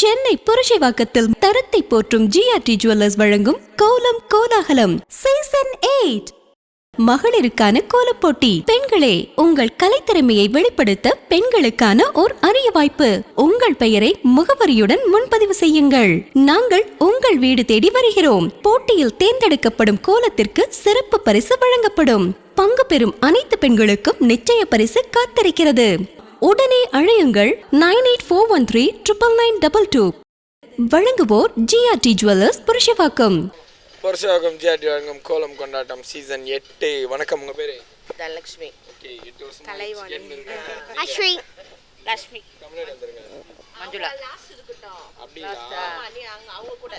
சென்னை புரசைவாக்கத்தில் தரத்தை போற்றும் GRT jewellers வழங்கும் கோலம் கோலாகலம் சீசன் 8. மகளிருக்கான கோலப்போட்டி. பெண்களே, உங்கள் கலைத்திறமையை வெளிப்படுத்த பெண்களுக்கான ஓர் அரிய வாய்ப்பு. உங்கள் பெயரை முகவரியுடன் முன்பதிவு செய்யுங்கள். நாங்கள் உங்கள் வீடு தேடி வருகிறோம். போட்டியில் தேர்ந்தெடுக்கப்படும் கோலத்திற்கு சிறப்பு பரிசு வழங்கப்படும். பங்கு பெறும் அனைத்து பெண்களுக்கும் நிச்சய பரிசு காத்திருக்கிறது. உடனே அழையுங்கள் 9841399922. வழங்குவோர் GRT jewellers Purasaivakkam. Purasaivakkam GRT வழங்கும் கோலம் கொண்டாட்டம் சீசன் 8. வணக்கம், உங்க பேரு? தனலட்சுமி. ஓகே, 8 வருஷம் கலைவாணி. அஸ்வி. லட்சுமி. கம்ப்ளீட் வந்துருங்க. மஞ்சுளா. அப்படிங்களா? அவங்க கூட.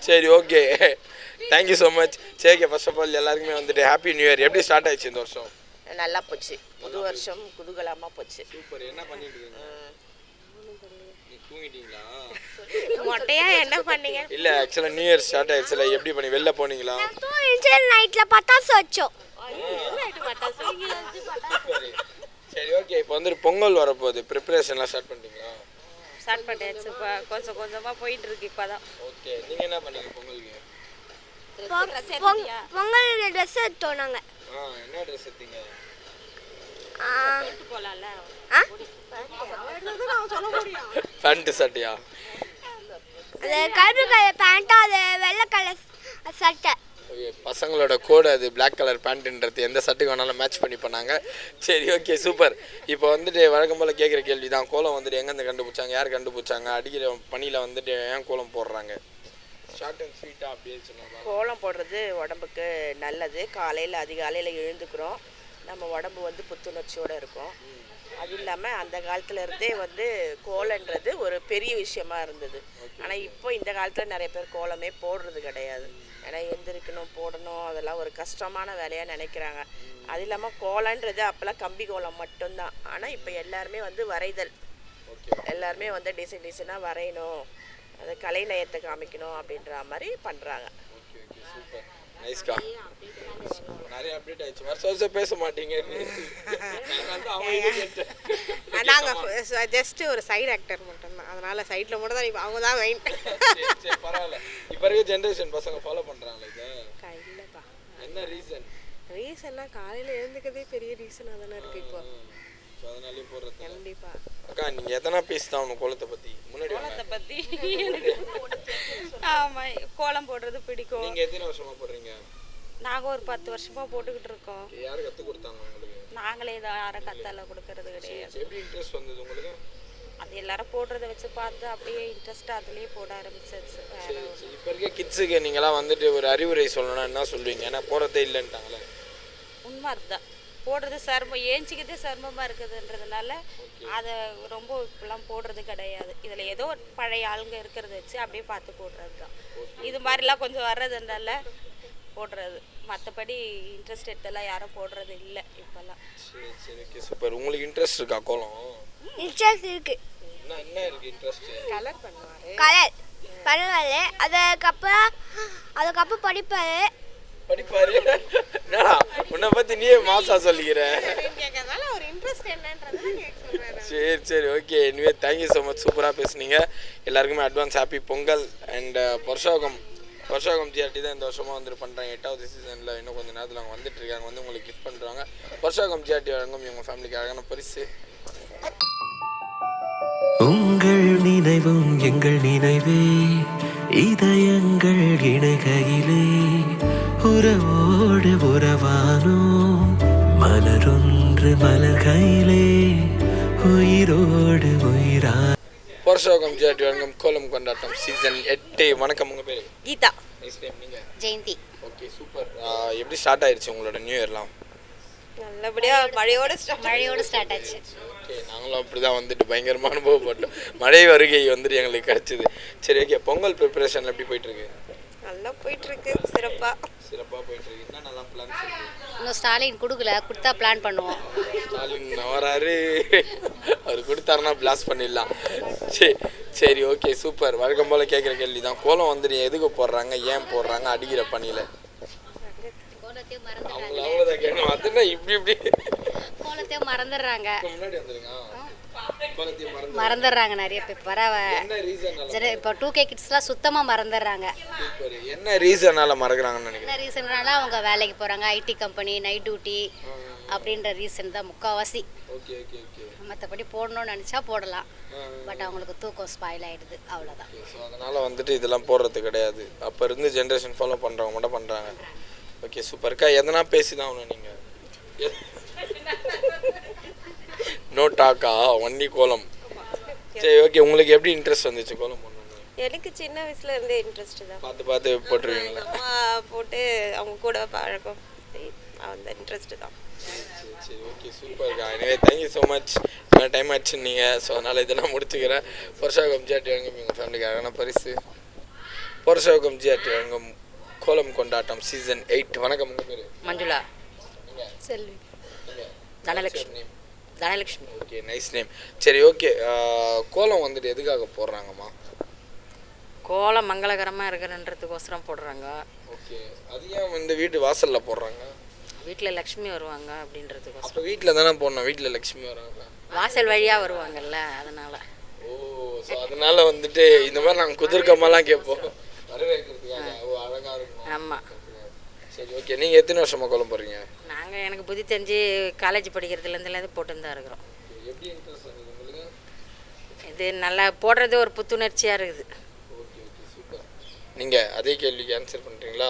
சரி okay. Thank you so much. சரி, ஃபர்ஸ்ட் ஆஃப் ஆல் எல்லாருக்குமே வந்துட்டு ஹாப்பி நியூ இயர். எப்படி ஸ்டார்ட் ஆயிடுச்சு இந்த வருஷம்? நல்லா போச்சு. புது வருஷம் குதூகலமா போச்சு. சூப்பர். என்ன பண்ணிட்டு இருக்கீங்க? நீ தூங்கிட்டீங்களா? மொட்டையா என்ன பண்ணீங்க? இல்ல, ஆக்சுவலா நியூ இயர் ஸ்டார்ட் ஆயிடுச்சுல, எப்படி பண்ணி வெளில போனீங்களா? நைட்ல பட்டாசு வச்சோம். சரி ஓகே, இப்போ வந்து பொங்கல் வரப்போகுது. ப்ரிப்பரேஷன்லாம் ஸ்டார்ட் பண்ணிட்டீங்களா? ஸ்டார்ட் பண்ணியாச்சு. கொஞ்சம் கொஞ்சமா போயிட்டு இருக்கு இப்பதான். ஓகே, நீங்க என்ன பண்ணீங்க பொங்கலுக்கு? பொங்கல் ட்ரெஸ் எடுத்தோம் நாங்க. என்ன ட்ரெஸ் எடுத்தீங்க? போலாம்ல. பேண்ட் சட்டையா? அது கருப்பு கலர் பேண்ட், அது வெள்ளை கலர் சட்டை. ஓகே, பசங்களோட கோட் அது பிளாக் கலர் பேண்ட்ன்றது எந்த சட்டைக்கு வேணாலும் மேட்ச் பண்ணி பண்ணாங்க. சரி ஓகே, சூப்பர். இப்போ வந்துட்டு வழக்கம் போல் கேட்குற கேள்வி தான், கோலம் வந்துட்டு எங்கேருந்து கண்டுபிடிச்சாங்க, யார் கண்டுபிடிச்சாங்க, அடிக்கிற பணியில் வந்துட்டு ஏன் கோலம் போடுறாங்க? ஷார்ட் அண்ட் ஸ்வீட்டாக அப்படியே சொன்னாங்க. கோலம் போடுறது உடம்புக்கு நல்லது. காலையில் அதிகாலையில் எழுந்துக்கிறோம், நம்ம உடம்பு வந்து புத்துணர்ச்சியோடு இருக்கும். அது இல்லாமல் அந்த காலத்துல இருந்தே வந்து கோலன்றது ஒரு பெரிய விஷயமா இருந்தது. ஆனால் இப்போ இந்த காலத்தில் நிறைய பேர் கோலமே போடுறது கிடையாது. ஏன்னா எந்திரிக்கணும், போடணும், அதெல்லாம் ஒரு கஷ்டமான வேலையாக நினைக்கிறாங்க. அது இல்லாமல் கோலன்றது அப்போல்லாம் கம்பி கோலம் மட்டும்தான். ஆனால் இப்போ எல்லாருமே வந்து வரைதல், எல்லாருமே வந்து டிசைனாக வரையணும், அது கலை நயத்தை காமிக்கணும் அப்படின்ற மாதிரி பண்ணுறாங்க. நைஸ்கா, நிறைய அப்டேட் ஆயிடுச்சு. வருஷம் பேச மாட்டீங்க. நாங்கள் ஜஸ்ட் ஒரு சைடு ஆக்டர் மட்டும்தான், அதனால சைடில் மட்டும் தான் அவங்க தான் மெயின். சரி பரவாயில்ல. இப்போ இருக்க ஜென்ரேஷன் பசங்க ஃபாலோ பண்ணுறாங்களா இதை? இல்லைப்பா. என்ன ரீசன்னா காலையில் எழுந்துக்கிறதே பெரிய ரீசனாக தானே இருக்குது இப்போ. அதனாலே போடுறது. கண்டிப்பா. அக்கா, நீங்க எத்தனை பீஸ் தான் உங்க கோலத்தை பத்தி? முன்னாடி கோலத்தை பத்தி ஆமா, கோலம் போடுறது பிடிக்கும். நீங்க எத்தனை வருஷமா போடுறீங்க? நாங்க ஒரு 10 வருஷமா போட்டுக்கிட்டு இருக்கோம். யாரு கத்து கொடுத்தாங்க உங்களுக்கு? நாங்களே தான், யாரும் கத்தால கொடுக்கறது கிடையாது. எப்படி இன்ட்ரெஸ்ட் வந்தது உங்களுக்கு? அது எல்லாரும் போடுறத வச்சு பார்த்து அப்படியே இன்ட்ரெஸ்ட் அதுலயே போட ஆரம்பிச்சிருச்சு. இப்போ இருக்க கிட்ஸுக்கு நீங்களாம் வந்துட்டு ஒரு அறிவுரை சொல்லணும்னா என்ன சொல்லுவீங்க? ஏன்னா போறதே இல்லைன்ட்டாங்களே. உண்மை அதுதான், போடுறது சிரமம், ஏஞ்சிக்கிட்டே சிரமமாக இருக்குதுன்றதுனால அதை ரொம்ப இப்பெல்லாம் போடுறது கிடையாது. இதில் ஏதோ பழைய ஆளுங்க இருக்கிறத வச்சு அப்படியே பார்த்து போடுறது தான். இது மாதிரிலாம் கொஞ்சம் வர்றதுனால போடுறது, மற்றபடி இன்ட்ரெஸ்ட் எடுத்தெல்லாம் யாரும் போடுறது இல்லை இப்போல்லாம். சரி சரி ஓகே, சூப்பர். உங்களுக்கு இன்ட்ரெஸ்ட் இருக்கா கோலம்? இன்ட்ரெஸ்ட் இருக்கு. என்ன இருக்கு இன்ட்ரெஸ்ட்? கலர் பண்ணுவாரு. கலர் பண்ணுவாரு. அதுக்கப்புறம் படிப்பாரு. என்னடா உன்னை பத்தி நீயே மாசா சொல்லிக்கிற? ஒரு இன்ட்ரெஸ்ட் என்னன்றது சொல்றேன். சரி okay. Anyway thank you so much, சூப்பராக பேசுனீங்க. எல்லாருக்குமே advance happy Pongal. And Purasaivakkam GRT தான் இந்த வருஷமாக வந்துட்டு பண்ணுறாங்க. 8வது சீசனில் இன்னும் கொஞ்சம் நேரத்தில் அவங்க வந்துட்டு இருக்காங்க, வந்து உங்களுக்கு கிஃப்ட் பண்ணுறாங்க. புரசைவாக்கம் ஜிஆர்டி வழங்கும் இவங்க ஃபேமிலிக்கு அழகான பரிசு. உங்கள் நினைவும் எங்கள் நினைவே, இதயங்கள் இணைகையிலே உறவோடு உறவானோம், மலரொன்று மலர்கையிலே உயிரோடு உயிரா. புரசைவாக்கம் ஜிஆர்டி வழங்கும் கோலம் கொண்டாட்டம் சீசன் 8. வணக்கம், உங்கள் பேர்? கீதா. Nice name. நீங்கள்? ஜெயந்தி. Okay super. எப்படி ஸ்டார்ட் ஆயிடுச்சு உங்களோட நியூ இயர்லாம்? நல்லபடியாக மழையோடு ஸ்டார்ட் ஆச்சு. ஓகே, நாங்களும் அப்படி தான் வந்துட்டு பயங்கரமாக அனுபவப்பட்டோம். மழை வருகை வந்துட்டு எங்களுக்கு கிடச்சிது. சரி ஓகே, பொங்கல் ப்ரிப்பரேஷன் எப்படி போயிட்டுருக்கு? நல்லா போயிட்டுருக்கு, சிறப்பாக போயிட்டுருக்கு. என்ன நல்லா பிளான்ஸ் இருக்கு? இன்னும் ஸ்டாலின் கொடுத்தா பிளான் பண்ணுவோம். ஸ்டாலின் வராரு, அவர் கொடுத்தாருன்னா பிளாஸ்ட் பண்ணிடலாம். சரி ஓகே சூப்பர். வழக்கம் போல் கேட்குற கேள்வி தான், கோலம் வந்துட்டு எதுக்கு போடுறாங்க, ஏன் போடுறாங்க அடிக்கிற பணியில்? அவங்கள அவ்வளோதான் கேட்கணும். அதுனா இப்படி கோலத்தையும் மறந்துடுறாங்க. முன்னாடி வந்துருங்க. கோலத்தையும் மறந்துடுறாங்க நிறைய பேர். என்ன ரீசனால இப்போ 2K கிட்ஸ்லாம் சுத்தமாக மறந்துடுறாங்க. என்ன ரீசனால மறக்கறாங்கன்னு நினைக்கிறேன்? என்ன ரீசன்னால அவங்க வேலைக்கு போகிறாங்க, ஐடி கம்பெனி, நைட் டியூட்டி அப்படின்ற ரீசன் தான் முக்கால்வாசி. Okay okay okay. மற்றபடி போடணும்னு நினச்சா போடலாம், பட் அவங்களுக்கு தூக்கம் ஸ்பாயில் ஆகிடுது, அவ்வளோதான். ஸோ அதனால் வந்துட்டு இதெல்லாம் போடுறது கிடையாது. அப்போ இருந்து ஜென்ரேஷன் ஃபாலோ பண்ணுறவங்க மட்டும் பண்ணுறாங்க. ஓகே சூப்பர்க்கா. எதனா பேசி தான் ஆகணும் நீங்கள். நோ டாக்கா ஒன்லி கோலம். சரி ஓகே. உங்களுக்கு எப்படி இன்ட்ரெஸ்ட் வந்துச்சு கோலம் பண்ணணும்? எனக்கு சின்ன வயசுல இருந்தே இன்ட்ரெஸ்ட் தான். பார்த்து பார்த்து போட்டுருவீங்களா? அம்மா போட்டு அவங்க கூட பழக்கம், அந்த இன்ட்ரெஸ்ட் தான். சரி ஓகே சூப்பர்க்கா. எனவே தேங்க்யூ ஸோ மச். டைம் ஆச்சு நீங்கள், ஸோ அதனால் இதெல்லாம் முடிச்சுக்கிறேன். பொருஷாகம் ஜிஆர்டி வழங்கும் எங்கள் ஃபேமிலிக்கான பரிசு. பொருஷாகம் ஜிஆர்டி வழங்கும் கோலம் கொண்டாட்டம் சீசன் 8. வணக்கம். உங்கள் பேர்? Manjula. Selvi. Dhanalakshmi. Dhanalakshmi. Okay nice name. சரி ஓகே. கோலம் வந்துட்டு எதுக்காக போடுறாங்கம்மா? கோலம் மங்களகரமாக இருக்கிறன்றதுக்கோசரம் போடுறாங்க. ஓகே. அது ஏன் இந்த வீட்டு வாசலில் போடுறாங்க? வீட்டில் லக்ஷ்மி வருவாங்க அப்படின்றதுக்கோசரம். அப்போ வீட்டில் தானே போடணும், வீட்டில் லக்ஷ்மி வராங்க. வாசல் வழியாக வருவாங்கல்ல, அதனால. ஓ, ஸோ அதனால வந்துட்டு இந்த மாதிரி நாங்கள் குதிர்க்கமெல்லாம் கேட்போம் வரவேற்கிறதுக்காக. ஓ அழகாக இருக்கும். ஆமாம். சரி ஓகே. நீங்கள் எத்தனை வருஷமாக கோலம் போடுறீங்க? நாங்கள் எனக்கு புத்தி தெரிஞ்சு காலேஜ் படிக்கிறதுலேருந்துலேருந்து போட்டுன்னு தான் இருக்கிறோம். எப்படி இன்ட்ரெஸ்ட் வந்தது உங்களுக்கு? இது நல்லா போடுறது ஒரு புத்துணர்ச்சியாக இருக்குது. Okay okay super. நீங்கள் அதே கேள்விக்கு ஆன்சர் பண்ணுறீங்களா?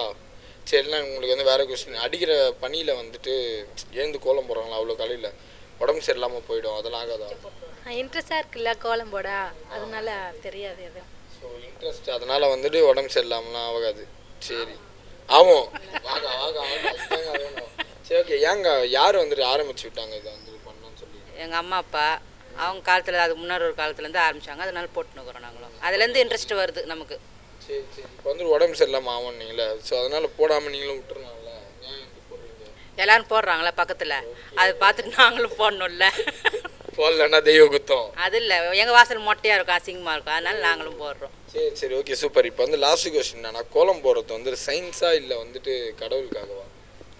சரிண்ணா. உங்களுக்கு வந்து வேறு கொஸ்டின். அடிக்கிற பனியில் வந்துட்டு எழுந்து கோலம் போடுறாங்களா அவ்வளோ காலையில்? உடம்பு சரியில்லாமல் போயிடும், அதெல்லாம் ஆகாதா? இன்ட்ரெஸ்டாக இருக்குல்ல கோலம் போட, அதனால தெரியாது எதுவும். ஸோ இன்ட்ரெஸ்ட், அதனால் வந்துட்டு உடம்பு சரியில்லாமலாம் ஆகாது. சரி ஆமாம். வாங்க வாங்க வாங்க. இதாங்க வேணும். சரி ஓகே. ஏங்க யார் வந்துட்டு ஆரம்பிச்சு விட்டாங்க இதை வந்துட்டு பண்ணணும்னு சொல்லி? எங்கள் அம்மா அப்பா அவங்க காலத்தில், அது முன்னாடி ஒரு காலத்துலேருந்து ஆரம்பித்தாங்க, அதனால போட்டுனுக்குறோம் நாங்களும். அதுலேருந்து இன்ட்ரெஸ்ட் வருது நமக்கு. சரி சரி. இப்போ வந்து உடம்பு சரியில்லாமல் ஆகும் நீங்களே, ஸோ அதனால் போடாமல் நீங்களும் விட்டுருனால ஏன் இப்படி போடுறீங்க? எல்லாரும் போடுறாங்களா பக்கத்தில், அதை பார்த்துட்டு நாங்களும் போடணும்ல. போடலன்னா தெய்வ குத்தம். அது இல்லை, எங்கள் வாசல் மொட்டையாக இருக்கும், அசிங்கமாக இருக்கும், அதனால நாங்களும் போடுறோம். சரி சரி ஓகே சூப்பர். இப்போ வந்து லாஸ்ட் கொஸ்டின் என்னன்னா, கோலம் போடுறது வந்து சயின்ஸா இல்லை வந்துட்டு கடவுளுக்காகவா?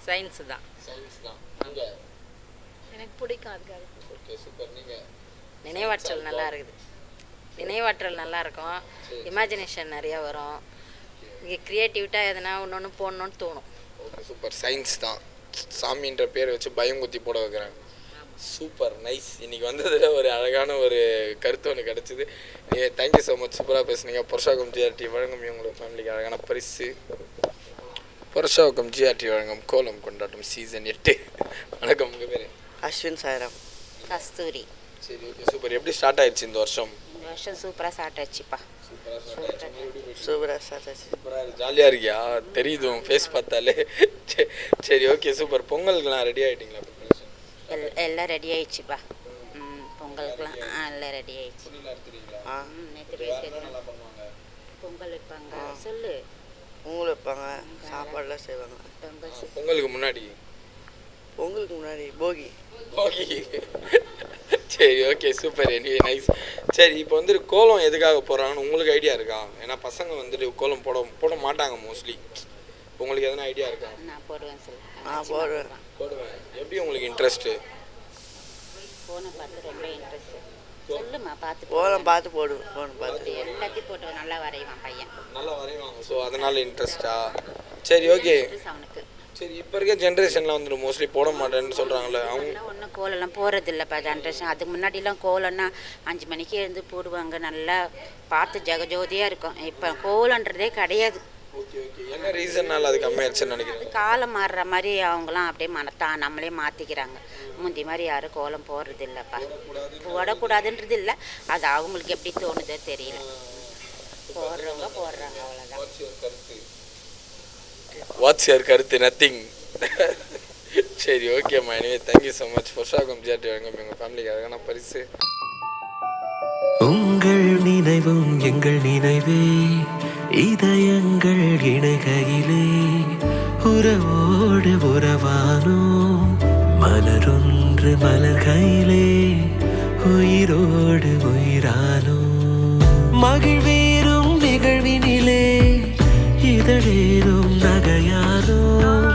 சயின்ஸு தான். சயின்ஸ் தான். நீங்கள்? எனக்கு பிடிக்கும் அதுக்காக. Okay super. நீங்கள்? நினைவாற்றல் நல்லா இருக்குது. நினைவாற்றல் நல்லா இருக்கும், இமேஜினேஷன் நிறையா வரும், இங்கே க்ரியேட்டிவிட்டாக எதனா ஒன்று போடணுன்னு தோணும். Okay super. சயின்ஸ் தான். சாமின்ற பேரை வச்சு பயம் குத்தி போட வைக்கிறாங்க. Super nice. இன்றைக்கி வந்ததில் ஒரு அழகான ஒரு கருத்து ஒன்று கிடச்சிது. நீங்கள் தேங்க்யூ ஸோ மச். சூப்பராக பேசுனீங்க. பொருஷாகம் ஜிஆர்டி வழங்கும் உங்களோட ஃபேமிலிக்கு அழகான பரிசு. பொருஷாகம் ஜிஆர்டி வழங்கும் கோலம் கொண்டாட்டம் சீசன் 8. வணக்கம். உங்கள் பேர்? அஸ்வின் சாய்ராம். கஸ்தூரி. சரி ஓகே சூப்பர். எப்படி ஸ்டார்ட் ஆயிடுச்சு இந்த வருஷம்? இந்த வருஷம் சூப்பராக ஸ்டார்ட் ஆச்சுப்பா. சூப்பராக சார். சூப்பராக ஜாலியாக இருக்கியா? தெரியுது உன் ஃபேஸ் பார்த்தாலே. சரி ஓகே சூப்பர். பொங்கலுக்குலாம் ரெடி ஆகிட்டிங்களா? எல்லாம் ரெடி ஆயிடுச்சுப்பா. பொங்கலுக்குலாம் எல்லாம் ரெடி ஆயிடுச்சு. பொங்கல் வைப்பாங்க. சொல்லு. பொங்கல் வைப்பாங்க, சாப்பாடுலாம் செய்வாங்க. பொங்கலுக்கு முன்னாடி? பொங்கலுக்கு முன்னாடி போகி. போகி. சரி ஓகே சூப்பர். Anyway nice. சரி இப்போ வந்துட்டு கோலம் எதுக்காக போடுறாங்கன்னு உங்களுக்கு ஐடியா இருக்கா? ஏன்னா பசங்க வந்துட்டு கோலம் போட மாட்டாங்க மோஸ்ட்லி. உங்களுக்கு எதனா ஐடியா இருக்கா? நான் போடுவேன் சார். போடுவேன். எப்படி உங்களுக்கு இன்ட்ரெஸ்ட்டு? ஃபோனை பார்த்து ரொம்ப இன்ட்ரெஸ்ட். சொல்லுமா பார்த்து. கோலம் பார்த்து போடுவேன். ஃபோன் பார்த்து எல்லாத்தையும் போட்டு நல்லா வரைவான் பையன். நல்லா வரைவாங்க. ஸோ அதனால இன்ட்ரெஸ்டா? சரி ஓகே. அவனுக்கு. சரி இப்போ இருக்க ஜென்ரேஷன்லாம் வந்துட்டு மோஸ்ட்லி போட மாட்டேன்னு சொல்கிறாங்களே அவங்க. ஒன்றும் கோலம்லாம் போகிறது இல்லைப்பா ஜென்ரேஷன். அதுக்கு முன்னாடிலாம் கோலம்னா 5 மணிக்கு எழுந்து போடுவாங்க, நல்லா பார்த்து ஜெகஜோதியாக இருக்கும். இப்போ கோலன்றதே கிடையாது. Okay okay. என்ன ரீசன்னால அது கம்மியாச்சுன்னு நினைக்கிறேன்? காலம் மாறுற மாதிரி அவங்களாம் அப்படியே நம்மளே மாற்றிக்கிறாங்க. முந்தி மாதிரி யாரும் கோலம் போடுறது இல்லைப்பா. போடக்கூடாதுன்றது இல்லை, அது அவங்களுக்கு எப்படி தோணுதோ தெரியல. போடுறவங்க போடுறாங்க, அவ்வளோதான். வாட்ஸ் யுவர் கருத்து? நத்திங். சரி ஓகேம்மா. எனவே தேங்க்யூ ஸோ மச். பொருஷாகம் ஜிஆர்டி வழங்கும் எங்கள் ஃபேமிலிக்கு அழகான பரிசு. உங்கள் நினைவும் எங்கள் நினைவே, இதயங்கள் இணைகையிலே உறவோடு உறவானோம். மலரொன்று மலர்கையிலே உயிரோடு உயிரானோம். மகிழ்வேறும் நிகழ்வினிலே இதழேறும் நகையானோம்.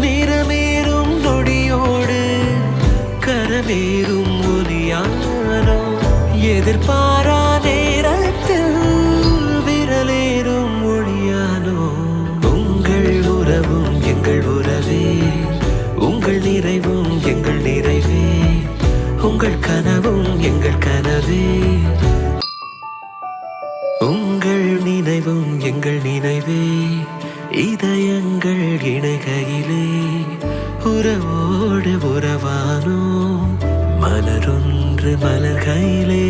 நிறமேறும் நொடியோடு எதிர்பாரா நேரத்தில் விரலேறும் ஒளியானோ உங்கள் உறவும் எங்கள் உறவே உங்கள் நிறைவும் எங்கள் நிறைவே உங்கள் கனவும் எங்கள் கனவே உங்கள் நினைவும் எங்கள் நினைவே இதயங்கள் இணைகையிலே உறவோடு உறவானோம் மலரொன்று மலர்கையிலே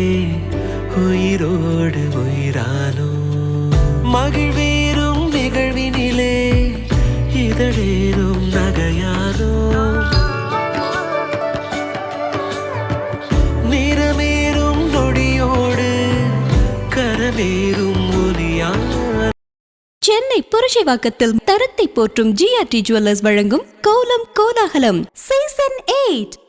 உயிரோடு உயிரானோம் மகிழ்வேறும் நிகழ்வினிலே இதழேறும் நகையானோம் நிறமேறும் நொடியோடு கரமேறும் ஒலியான் சென்னை புரட்சிவாக்கத்தில் தரத்தை போற்றும் ஜிஆர்டி ஜுவல்லர்ஸ் வழங்கும் கோலம் கோலாகலம் சீசன் 8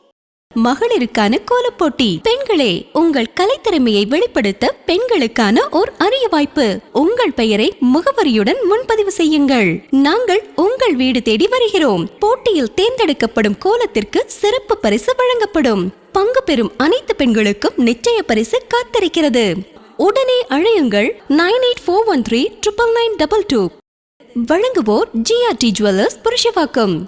மகளிருக்கான கோலப்போட்டி. பெண்களே, உங்கள் கலைத்திறமையை வெளிப்படுத்த பெண்களுக்கான ஓர் அரிய வாய்ப்பு. உங்கள் பெயரை முகவரியுடன் முன்பதிவு செய்யுங்கள். நாங்கள் உங்கள் வீடு தேடி வருகிறோம். போட்டியில் தேர்ந்தெடுக்கப்படும் கோலத்திற்கு சிறப்பு பரிசு வழங்கப்படும். பங்கு பெறும் அனைத்து பெண்களுக்கும் நிச்சய பரிசு காத்திருக்கிறது. உடனே அழையுங்கள் 9841399922. வழங்குவோர் ஜிஆர்டி ஜுவல்லர்ஸ் புரட்சிவாக்கம்.